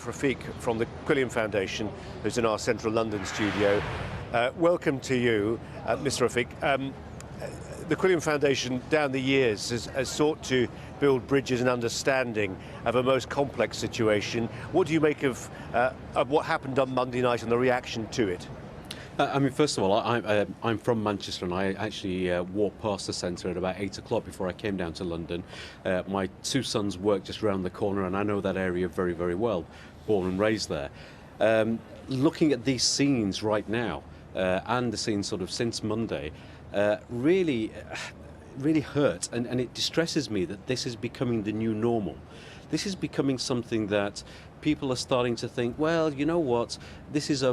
Rafiq from the Quilliam Foundation, who's in our central London studio. Welcome to you, Mr. Rafiq. The Quilliam Foundation, down the years, has sought to build bridges and understanding of a most complex situation. What do you make of what happened on Monday night and the reaction to it? I mean, first of all, I'm from Manchester, and I actually walked past the centre at about 8 o'clock before I came down to London. My two sons work just around the corner, and I know that area very, very well, born and raised there. Looking at these scenes right now, and the scenes sort of since Monday, really hurt, and it distresses me that this is becoming the new normal. This is becoming something that people are starting to think, well, you know what, this is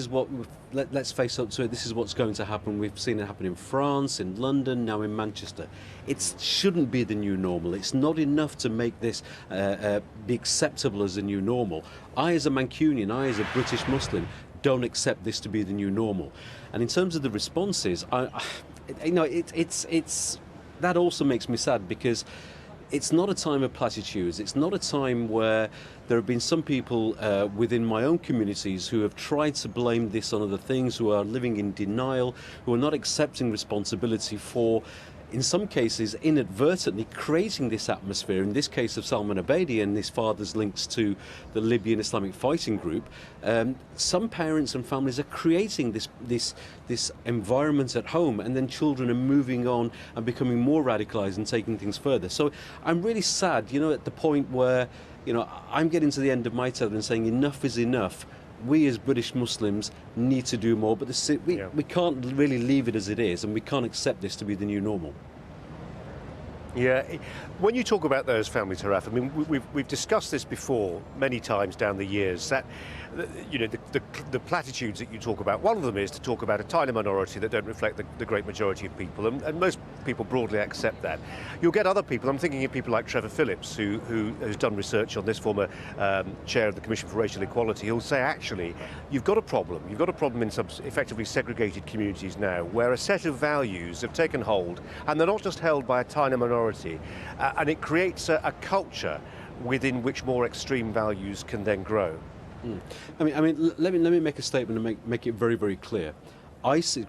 what, let's face up to it, this is what's going to happen. We've seen it happen in France, in London, now in Manchester. It shouldn't be the new normal. It's not enough to make this be acceptable as a new normal. I, as a Mancunian, I, as a British Muslim, don't accept this to be the new normal. And in terms of the responses, that also makes me sad, because it's not a time of platitudes. It's not a time where there have been some people within my own communities who have tried to blame this on other things, who are living in denial, who are not accepting responsibility for, in some cases, inadvertently creating this atmosphere. In this case of Salman Abedi and his father's links to the Libyan Islamic fighting group, some parents and families are creating this environment at home, and then children are moving on and becoming more radicalized and taking things further. So I'm really sad, at the point where, I'm getting to the end of my tether and saying enough is enough. We as British Muslims need to do more, but we can't really leave it as it is, and we can't accept this to be the new normal. Yeah, when you talk about those families, Haras, I mean, we've discussed this before many times down the years, that the platitudes that you talk about, one of them is to talk about a tiny minority that don't reflect the great majority of people, and most people broadly accept that. You'll get other people, I'm thinking of people like Trevor Phillips, who has done research on this, former chair of the Commission for Racial Equality, who'll say, actually, you've got a problem in some effectively segregated communities now, where a set of values have taken hold, and they're not just held by a tiny minority, and it creates a culture within which more extreme values can then grow. I mean, let me make a statement and make it very, very clear.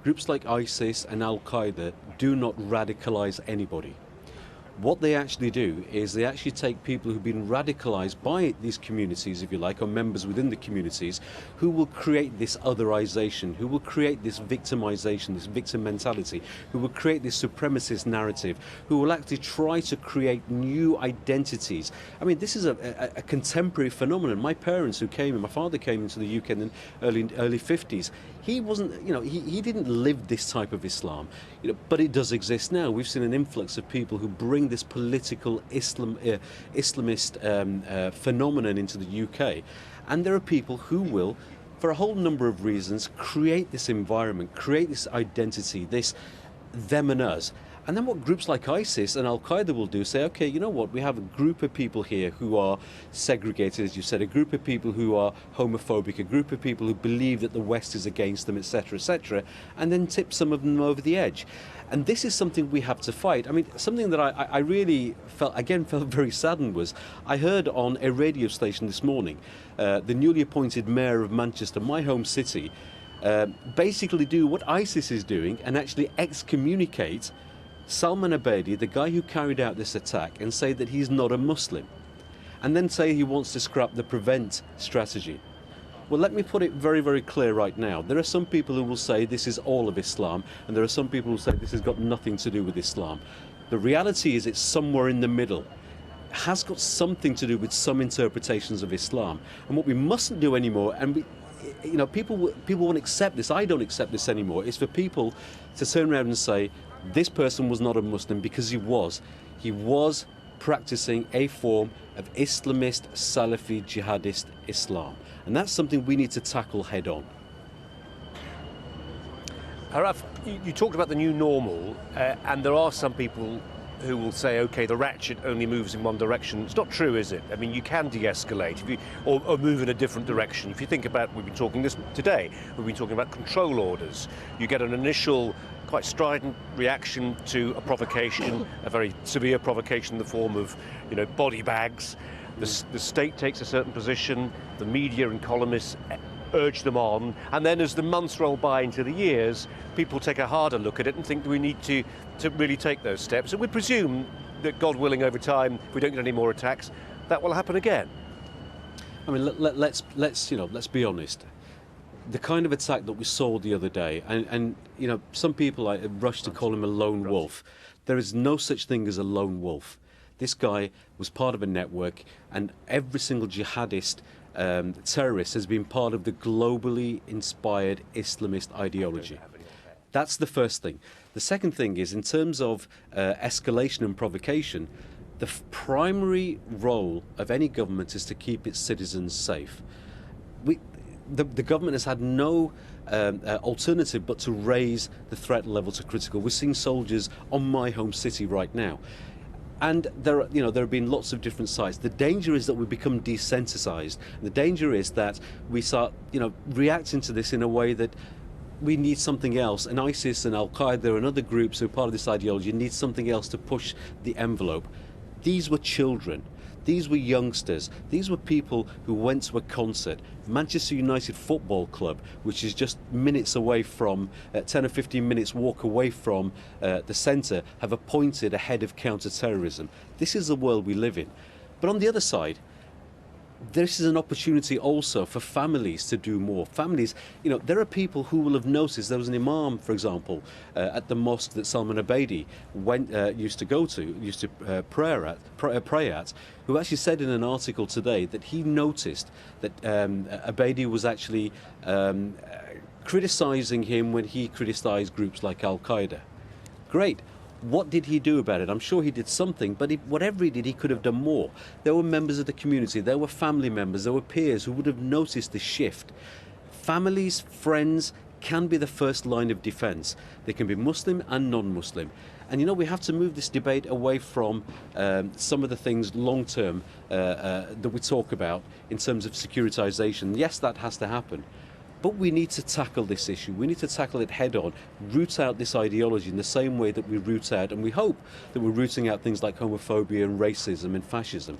Groups like ISIS and Al-Qaeda do not radicalize anybody. What they actually do is they actually take people who've been radicalized by these communities, if you like, or members within the communities, who will create this otherization, who will create this victimization, this victim mentality, who will create this supremacist narrative, who will actually try to create new identities. I mean, this is a contemporary phenomenon. My parents my father came into the UK in the early 50s. He wasn't, he didn't live this type of Islam, but it does exist now. We've seen an influx of people who bring this political Islamist phenomenon into the UK, and there are people who will, for a whole number of reasons, create this environment, create this identity, this them and us. And then what groups like ISIS and Al-Qaeda will do, say, okay, you know what, we have a group of people here who are segregated, as you said, a group of people who are homophobic, a group of people who believe that the West is against them, etc., and then tip some of them over the edge. And this is something we have to fight. I mean, something that I really felt very saddened was, I heard on a radio station this morning, the newly appointed mayor of Manchester, my home city, basically do what ISIS is doing and actually excommunicate Salman Abedi, the guy who carried out this attack, and say that he's not a Muslim, and then say he wants to scrap the prevent strategy. Well, let me put it very, very clear right now. There are some people who will say this is all of Islam, and there are some people who say this has got nothing to do with Islam. The reality is it's somewhere in the middle. It has got something to do with some interpretations of Islam. And what we mustn't do anymore, and people won't accept this, I don't accept this anymore, is for people to turn around and say, this person was not a Muslim, because he was practicing a form of Islamist, Salafi, jihadist Islam. And that's something we need to tackle head on. Haras, you talked about the new normal, and there are some people who will say, okay, the ratchet only moves in one direction. It's not true, is it? I mean, you can de-escalate or move in a different direction. If you think about, we've been talking this today, we've been talking about control orders. You get an initial quite strident reaction to a provocation, a very severe provocation in the form of, body bags. the state takes a certain position, the media and columnists urge them on, and then as the months roll by into the years, people take a harder look at it and think we need to really take those steps. And we presume that, God willing, over time, if we don't get any more attacks, that will happen again. I mean, let's be honest. The kind of attack that we saw the other day, and some people rush to call him a lone wolf. There is no such thing as a lone wolf. This guy was part of a network, and every single jihadist terrorist has been part of the globally inspired Islamist ideology. That's the first thing. The second thing is, in terms of escalation and provocation, the primary role of any government is to keep its citizens safe. The government has had no alternative but to raise the threat level to critical. We're seeing soldiers on my home city right now. And there have been lots of different sites. The danger is that we become desensitized. The danger is that we start, reacting to this in a way that we need something else. And ISIS and Al-Qaeda and other groups who are part of this ideology need something else to push the envelope. These were children. These were youngsters. These were people who went to a concert. Manchester United Football Club, which is just minutes away from, 10 or 15 minutes walk away from the centre, have appointed a head of counter-terrorism. This is the world we live in. But on the other side, this is an opportunity also for families to do more. Families, there are people who will have noticed. There was an imam, for example, at the mosque that Salman Abedi used to pray at, who actually said in an article today that he noticed that Abedi was actually criticising him when he criticised groups like Al-Qaeda. Great. What did he do about it? I'm sure he did something, but whatever he did, he could have done more. There were members of the community, there were family members, there were peers who would have noticed the shift. Families, friends can be the first line of defence. They can be Muslim and non-Muslim. And we have to move this debate away from some of the things long-term that we talk about in terms of securitisation. Yes, that has to happen. But we need to tackle this issue. We need to tackle it head on, root out this ideology in the same way that we root out, and we hope that we're rooting out things like homophobia and racism and fascism.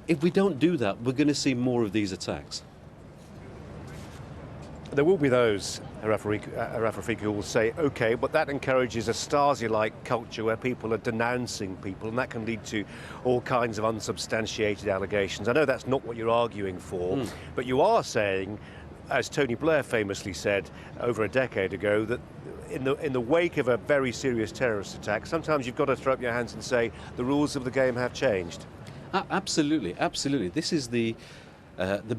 If we don't do that, we're going to see more of these attacks. There will be those, Haras Rafiq, who will say, OK, but that encourages a Stasi-like culture where people are denouncing people, and that can lead to all kinds of unsubstantiated allegations. I know that's not what you're arguing for, but you are saying, as Tony Blair famously said over a decade ago, that in the wake of a very serious terrorist attack, sometimes you've got to throw up your hands and say the rules of the game have changed. Absolutely, absolutely. This is the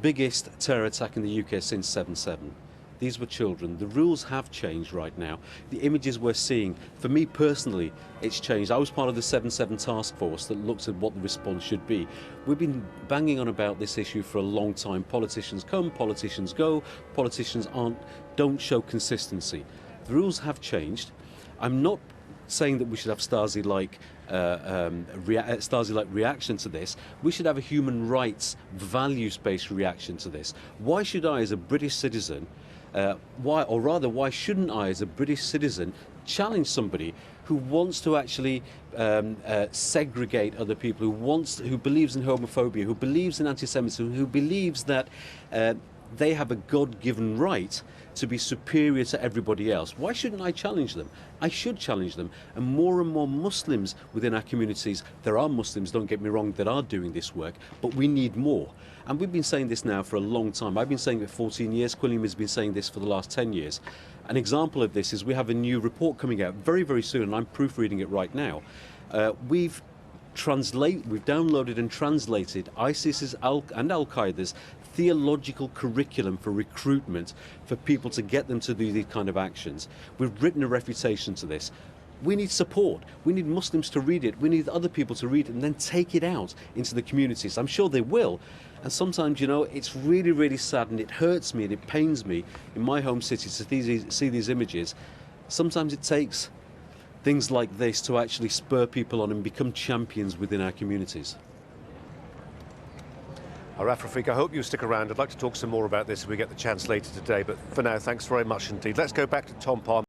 biggest terror attack in the UK since 7/7. These were children. The rules have changed right now. The images we're seeing, for me personally, it's changed. I was part of the 7/7 task force that looked at what the response should be. We've been banging on about this issue for a long time. Politicians come, politicians go. Politicians don't show consistency. The rules have changed. I'm not saying that we should have Stasi-like reaction to this. We should have a human rights, values-based reaction to this. Why should I, as a British citizen, why shouldn't I, as a British citizen, challenge somebody who wants to actually segregate other people, who believes in homophobia, who believes in anti-Semitism, who believes that they have a God-given right to be superior to everybody else? Why shouldn't I challenge them? I should challenge them. And more Muslims within our communities, there are Muslims, don't get me wrong, that are doing this work, but we need more. And we've been saying this now for a long time. I've been saying it for 14 years. Quilliam has been saying this for the last 10 years. An example of this is we have a new report coming out very, very soon, and I'm proofreading it right now. We've downloaded and translated ISIS's and Al-Qaeda's theological curriculum for recruitment for people to get them to do these kind of actions. We've written a refutation to this. We need support. We need Muslims to read it. We need other people to read it and then take it out into the communities. I'm sure they will. And sometimes, it's really, really sad, and it hurts me and it pains me in my home city to see these images. Sometimes it takes things like this to actually spur people on and become champions within our communities. Haras Rafiq, I hope you'll stick around. I'd like to talk some more about this if we get the chance later today, but for now, thanks very much indeed. Let's go back to Tom Palmer.